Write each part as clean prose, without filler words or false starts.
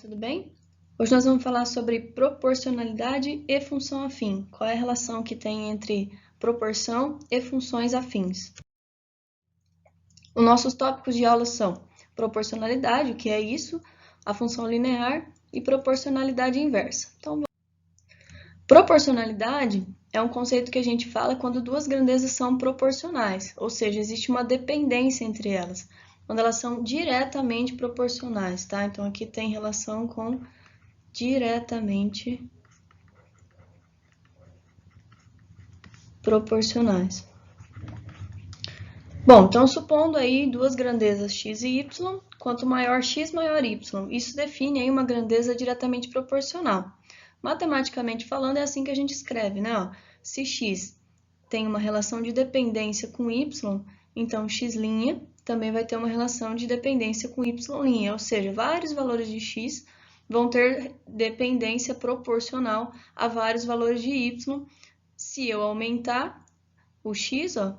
tudo bem? Hoje nós vamos falar sobre proporcionalidade e função afim. Qual é a relação que tem entre proporção e funções afins? Os nossos tópicos de aula são proporcionalidade, o que é isso, a função linear e proporcionalidade inversa. Então, proporcionalidade é um conceito que a gente fala quando duas grandezas são proporcionais, ou seja, existe uma dependência entre elas, quando elas são diretamente proporcionais, tá? Então, aqui tem relação com diretamente proporcionais. Bom, então supondo aí duas grandezas x e y, quanto maior x, maior y. Isso define aí uma grandeza diretamente proporcional. Matematicamente falando, é assim que a gente escreve, né? Ó, se x tem uma relação de dependência com y, então x' também vai ter uma relação de dependência com y', ou seja, vários valores de x vão ter dependência proporcional a vários valores de y. Se eu aumentar o x, ó,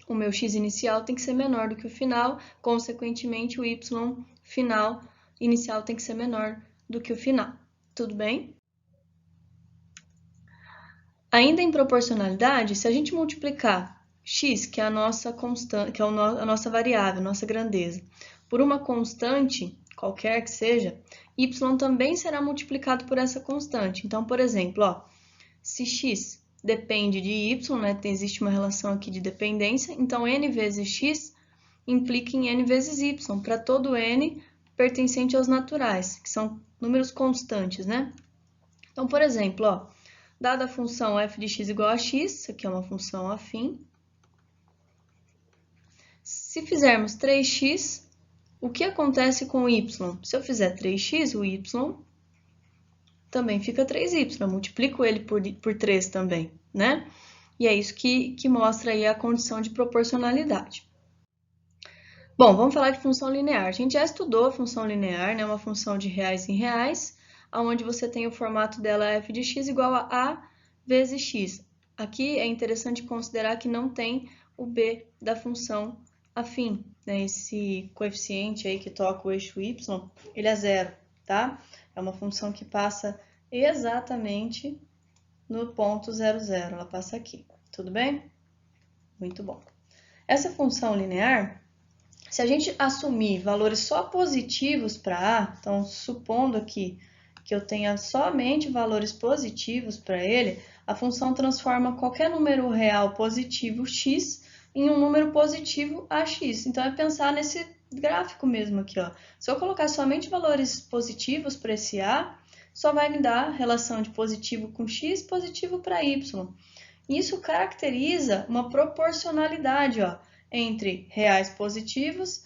o meu x inicial tem que ser menor do que o final, consequentemente o y final inicial tem que ser menor do que o final. Tudo bem? Ainda em proporcionalidade, se a gente multiplicar x, que é a nossa constante, que é a nossa variável, nossa grandeza, por uma constante, qualquer que seja, y também será multiplicado por essa constante. Então, por exemplo, ó, se x depende de y, né, existe uma relação aqui de dependência, então n vezes x implica em n vezes y, para todo n pertencente aos naturais, que são números constantes, né? Então, por exemplo, ó, dada a função f de x igual a x, isso aqui é uma função afim. Se fizermos 3x, o que acontece com o y? Se eu fizer 3x, o y também fica 3y, multiplico ele por 3 também, né? E é isso que mostra aí a condição de proporcionalidade. Bom, vamos falar de função linear. A gente já estudou a função linear, né? Uma função de reais em reais, onde você tem o formato dela f de x igual a vezes x. Aqui é interessante considerar que não tem o b da função afim, né? Esse coeficiente aí que toca o eixo y, ele é zero, tá? É uma função que passa exatamente no ponto 0, 0. Ela passa aqui, tudo bem? Muito bom. Essa função linear, se a gente assumir valores só positivos para a, então supondo aqui que eu tenha somente valores positivos para ele, a função transforma qualquer número real positivo x em um número positivo ax. Então, é pensar nesse gráfico mesmo aqui, ó. Se eu colocar somente valores positivos para esse a, só vai me dar relação de positivo com x, positivo para y. Isso caracteriza uma proporcionalidade, ó, entre reais positivos,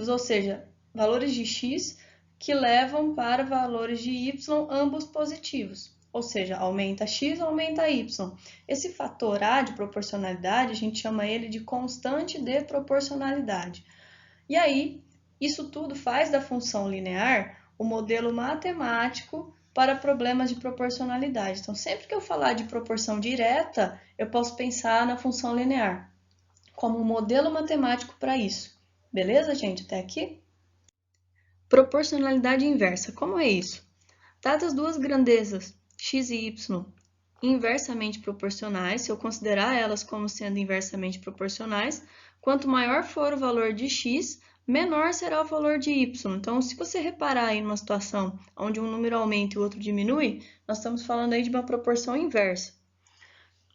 ou seja, valores de x que levam para valores de y, ambos positivos. Ou seja, aumenta x, aumenta y. Esse fator A de proporcionalidade, a gente chama ele de constante de proporcionalidade. E aí, isso tudo faz da função linear o modelo matemático para problemas de proporcionalidade. Então, sempre que eu falar de proporção direta, eu posso pensar na função linear como um modelo matemático para isso. Beleza, gente? Até aqui? Proporcionalidade inversa. Como é isso? Dadas duas grandezas, x e y, inversamente proporcionais, se eu considerar elas como sendo inversamente proporcionais, quanto maior for o valor de x, menor será o valor de y. Então, se você reparar aí numa situação onde um número aumenta e o outro diminui, nós estamos falando aí de uma proporção inversa.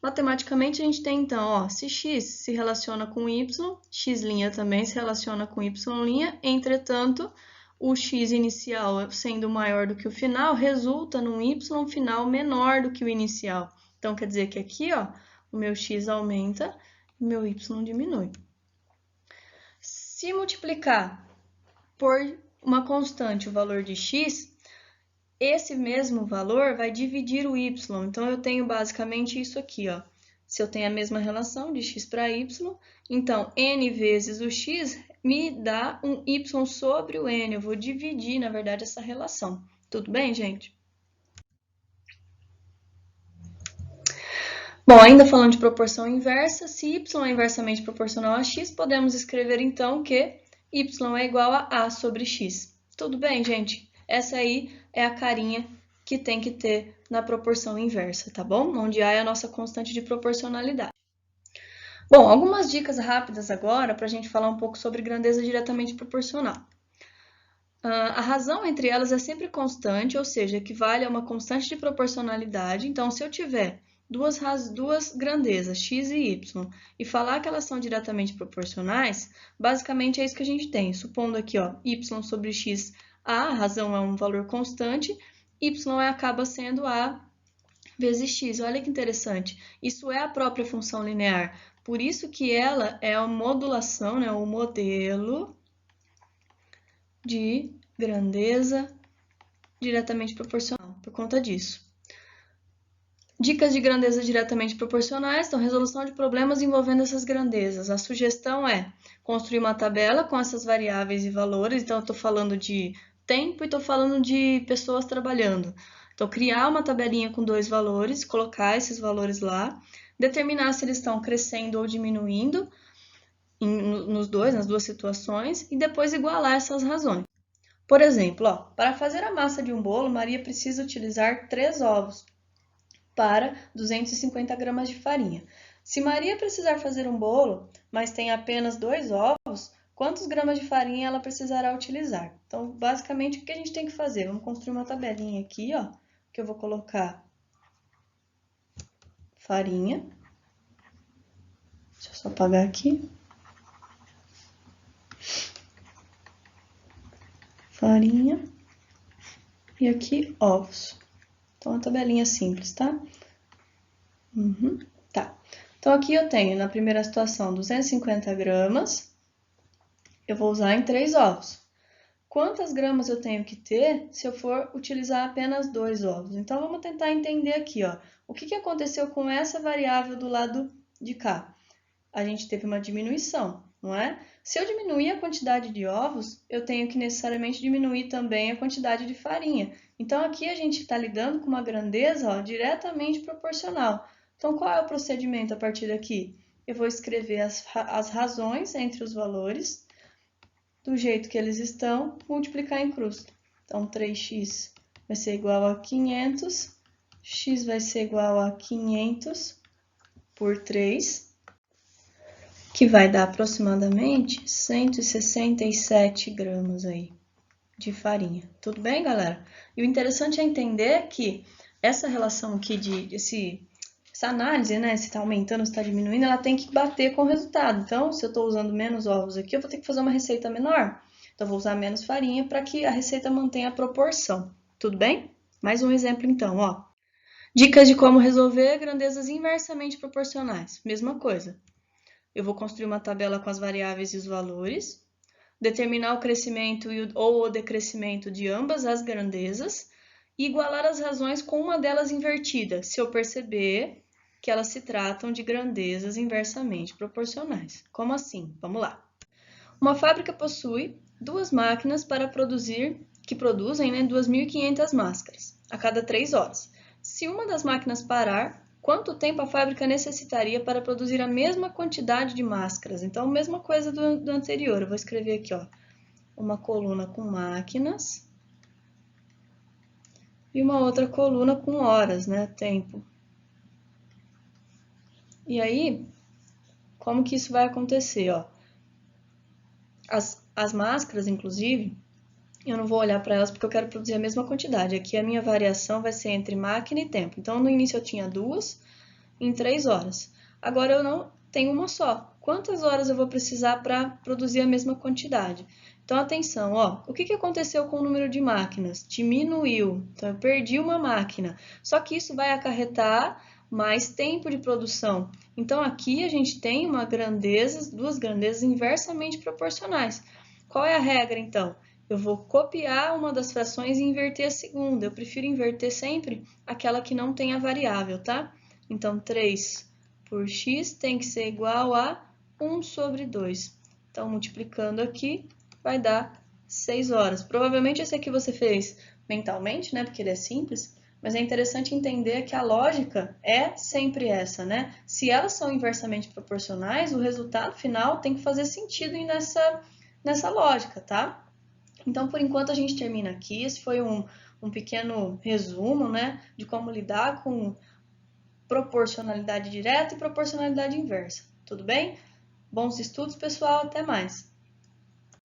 Matematicamente, a gente tem, então, ó, se x se relaciona com y, x' também se relaciona com y', entretanto, o x inicial sendo maior do que o final, resulta num y final menor do que o inicial. Então, quer dizer que aqui, ó, o meu x aumenta e o meu y diminui. Se multiplicar por uma constante o valor de x, esse mesmo valor vai dividir o y. Então, eu tenho basicamente isso aqui, ó. Se eu tenho a mesma relação de x para y, então, n vezes o x me dá um y sobre o n. Eu vou dividir, na verdade, essa relação. Tudo bem, gente? Bom, ainda falando de proporção inversa, se y é inversamente proporcional a x, podemos escrever, então, que y é igual a sobre x. Tudo bem, gente? Essa aí é a carinha que tem que ter na proporção inversa, tá bom? Onde A é a nossa constante de proporcionalidade. Bom, algumas dicas rápidas agora para a gente falar um pouco sobre grandeza diretamente proporcional. A razão entre elas é sempre constante, ou seja, equivale a uma constante de proporcionalidade. Então, se eu tiver duas grandezas, x e y, e falar que elas são diretamente proporcionais, basicamente é isso que a gente tem. Supondo aqui, ó, y sobre x, a razão é um valor constante, y acaba sendo a vezes x. Olha que interessante. Isso é a própria função linear. Por isso que ela é a modulação, né, o modelo de grandeza diretamente proporcional, por conta disso. Dicas de grandeza diretamente proporcionais, então, resolução de problemas envolvendo essas grandezas. A sugestão é construir uma tabela com essas variáveis e valores, então, eu estou falando de tempo e estou falando de pessoas trabalhando. Então, criar uma tabelinha com dois valores, colocar esses valores lá, determinar se eles estão crescendo ou diminuindo nas duas situações, e depois igualar essas razões. Por exemplo, ó, para fazer a massa de um bolo, Maria precisa utilizar 3 ovos para 250 gramas de farinha. Se Maria precisar fazer um bolo, mas tem apenas 2 ovos, quantos gramas de farinha ela precisará utilizar? Então, basicamente, o que a gente tem que fazer? Vamos construir uma tabelinha aqui, ó, que eu vou colocar farinha. Deixa eu só apagar aqui. Farinha. E aqui, ovos. Então, uma tabelinha simples, tá? Tá. Então, aqui eu tenho, na primeira situação, 250 gramas. Eu vou usar em 3 ovos. Quantas gramas eu tenho que ter se eu for utilizar apenas 2 ovos? Então, vamos tentar entender aqui, ó. O que aconteceu com essa variável do lado de cá? A gente teve uma diminuição, não é? Se eu diminuir a quantidade de ovos, eu tenho que necessariamente diminuir também a quantidade de farinha. Então, aqui a gente está lidando com uma grandeza, ó, diretamente proporcional. Então, qual é o procedimento a partir daqui? Eu vou escrever as razões entre os valores, do jeito que eles estão, multiplicar em cruz. Então, 3x vai ser igual a 500, x vai ser igual a 500 por 3, que vai dar aproximadamente 167 gramas aí de farinha. Tudo bem, galera? E o interessante é entender que essa relação aqui essa análise, né, se está aumentando, se está diminuindo, ela tem que bater com o resultado. Então, se eu estou usando menos ovos aqui, eu vou ter que fazer uma receita menor. Então, eu vou usar menos farinha para que a receita mantenha a proporção. Tudo bem? Mais um exemplo, então, ó. Dicas de como resolver grandezas inversamente proporcionais. Mesma coisa. Eu vou construir uma tabela com as variáveis e os valores, determinar o crescimento ou o decrescimento de ambas as grandezas e igualar as razões com uma delas invertida, se eu perceber que elas se tratam de grandezas inversamente proporcionais. Como assim? Vamos lá. Uma fábrica possui 2 máquinas que produzem, né, 2.500 máscaras a cada 3 horas. Se uma das máquinas parar, quanto tempo a fábrica necessitaria para produzir a mesma quantidade de máscaras? Então, mesma coisa do anterior. Eu vou escrever aqui, ó, uma coluna com máquinas e uma outra coluna com horas, né, tempo. E aí, como que isso vai acontecer, ó? As máscaras, inclusive, eu não vou olhar para elas porque eu quero produzir a mesma quantidade. Aqui a minha variação vai ser entre máquina e tempo. Então, no início eu tinha 2 em 3 horas. Agora eu não tenho uma só. Quantas horas eu vou precisar para produzir a mesma quantidade? Então, atenção, ó, o que aconteceu com o número de máquinas? Diminuiu, então eu perdi uma máquina. Só que isso vai acarretar mais tempo de produção. Então, aqui a gente tem duas grandezas inversamente proporcionais. Qual é a regra, então? Eu vou copiar uma das frações e inverter a segunda. Eu prefiro inverter sempre aquela que não tem a variável, tá? Então, 3 por x tem que ser igual a 1 sobre 2. Então, multiplicando aqui, vai dar 6 horas. Provavelmente esse aqui você fez mentalmente, né? Porque ele é simples. Mas é interessante entender que a lógica é sempre essa, né? Se elas são inversamente proporcionais, o resultado final tem que fazer sentido nessa lógica, tá? Então, por enquanto, a gente termina aqui. Esse foi um pequeno resumo, né, de como lidar com proporcionalidade direta e proporcionalidade inversa. Tudo bem? Bons estudos, pessoal. Até mais!